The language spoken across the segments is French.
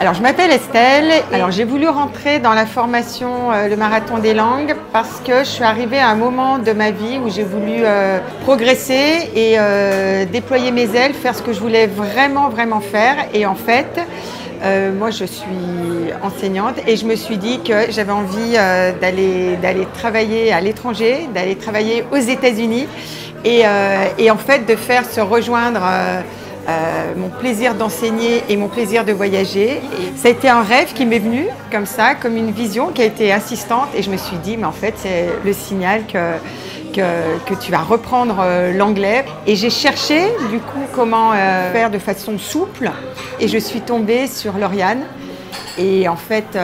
Alors, je m'appelle Estelle. Alors, j'ai voulu rentrer dans la formation le marathon des langues parce que je suis arrivée à un moment de ma vie où j'ai voulu progresser et déployer mes ailes, faire ce que je voulais vraiment faire. Et en fait, moi, je suis enseignante et je me suis dit que j'avais envie d'aller travailler à l'étranger, d'aller travailler aux États-Unis et en fait de faire se rejoindre mon plaisir d'enseigner et mon plaisir de voyager. Et ça a été un rêve qui m'est venu comme ça, comme une vision qui a été insistante et je me suis dit mais en fait c'est le signal que tu vas reprendre l'anglais. Et j'ai cherché du coup comment faire de façon souple et je suis tombée sur Lauriane. Et en fait,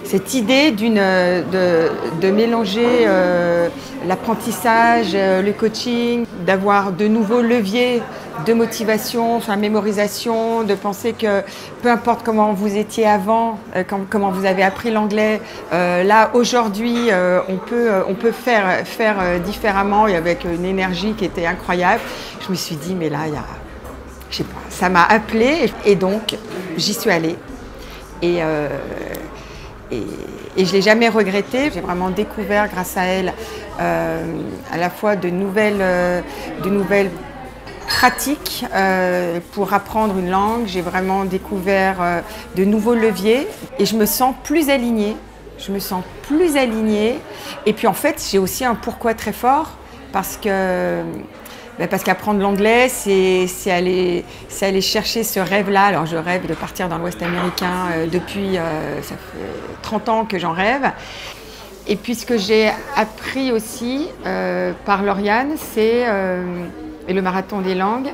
cette idée de mélanger l'apprentissage, le coaching, d'avoir de nouveaux leviers de motivation, enfin mémorisation, de penser que peu importe comment vous étiez avant, comment vous avez appris l'anglais, là aujourd'hui on peut faire différemment et avec une énergie qui était incroyable. Je me suis dit mais là je sais pas, ça m'a appelée et donc j'y suis allée. Et je ne l'ai jamais regretté. J'ai vraiment découvert grâce à elle à la fois de nouvelles pratiques pour apprendre une langue. J'ai vraiment découvert de nouveaux leviers et je me sens plus alignée. Et puis en fait, j'ai aussi un pourquoi très fort parce qu'apprendre l'anglais, c'est aller chercher ce rêve-là. Alors je rêve de partir dans l'Ouest américain depuis, ça fait 30 ans que j'en rêve. Et puis ce que j'ai appris aussi par Lauriane, et le marathon des langues,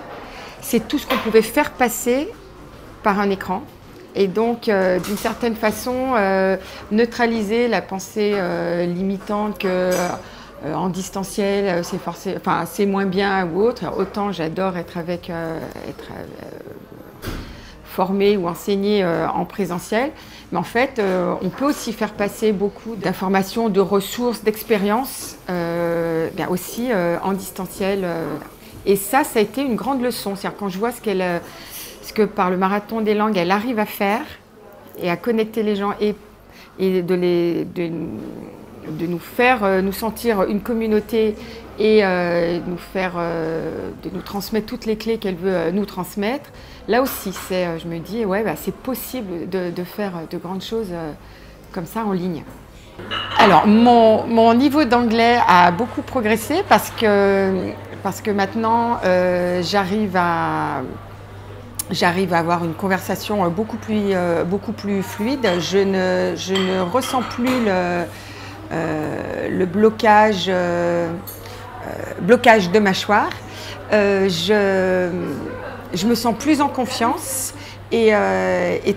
c'est tout ce qu'on pouvait faire passer par un écran. Et donc, d'une certaine façon, neutraliser la pensée limitante que en distanciel, c'est moins bien ou autre. Autant j'adore être formée ou enseignée en présentiel. Mais en fait, on peut aussi faire passer beaucoup d'informations, de ressources, d'expériences, aussi en distanciel. Et ça a été une grande leçon. C'est-à-dire quand je vois ce que par le marathon des langues, elle arrive à faire et à connecter les gens et de nous faire nous sentir une communauté et de nous transmettre toutes les clés qu'elle veut nous transmettre. Là aussi, je me dis, ouais, c'est possible de faire de grandes choses comme ça en ligne. Alors, mon niveau d'anglais a beaucoup progressé parce que maintenant, j'arrive à avoir une conversation beaucoup plus fluide. Je ne ressens plus le blocage de mâchoire. Je me sens plus en confiance et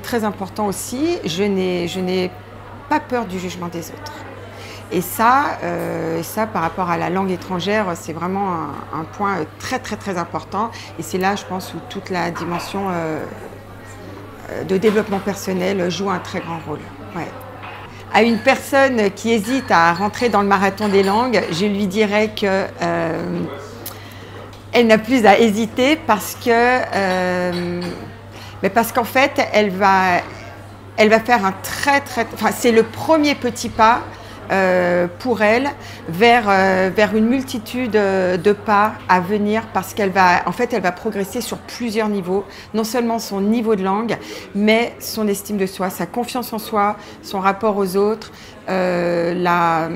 très important aussi, je n'ai pas peur du jugement des autres. Et ça par rapport à la langue étrangère, c'est vraiment un point très important. Et c'est là, je pense, où toute la dimension de développement personnel joue un très grand rôle. Ouais. À une personne qui hésite à rentrer dans le marathon des langues, je lui dirais que elle n'a plus à hésiter parce qu'en fait, elle va faire c'est le premier petit pas pour elle vers une multitude de pas à venir parce qu'elle va progresser sur plusieurs niveaux, non seulement son niveau de langue, mais son estime de soi, sa confiance en soi, son rapport aux autres, la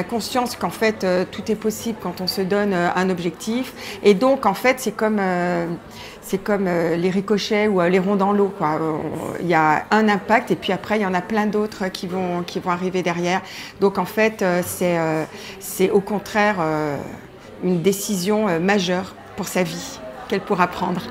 conscience qu'en fait tout est possible quand on se donne un objectif. Et donc en fait c'est comme les ricochets ou les ronds dans l'eau, quoi. Il y a un impact et puis après il y en a plein d'autres qui vont arriver derrière. Donc en fait c'est au contraire une décision majeure pour sa vie qu'elle pourra prendre.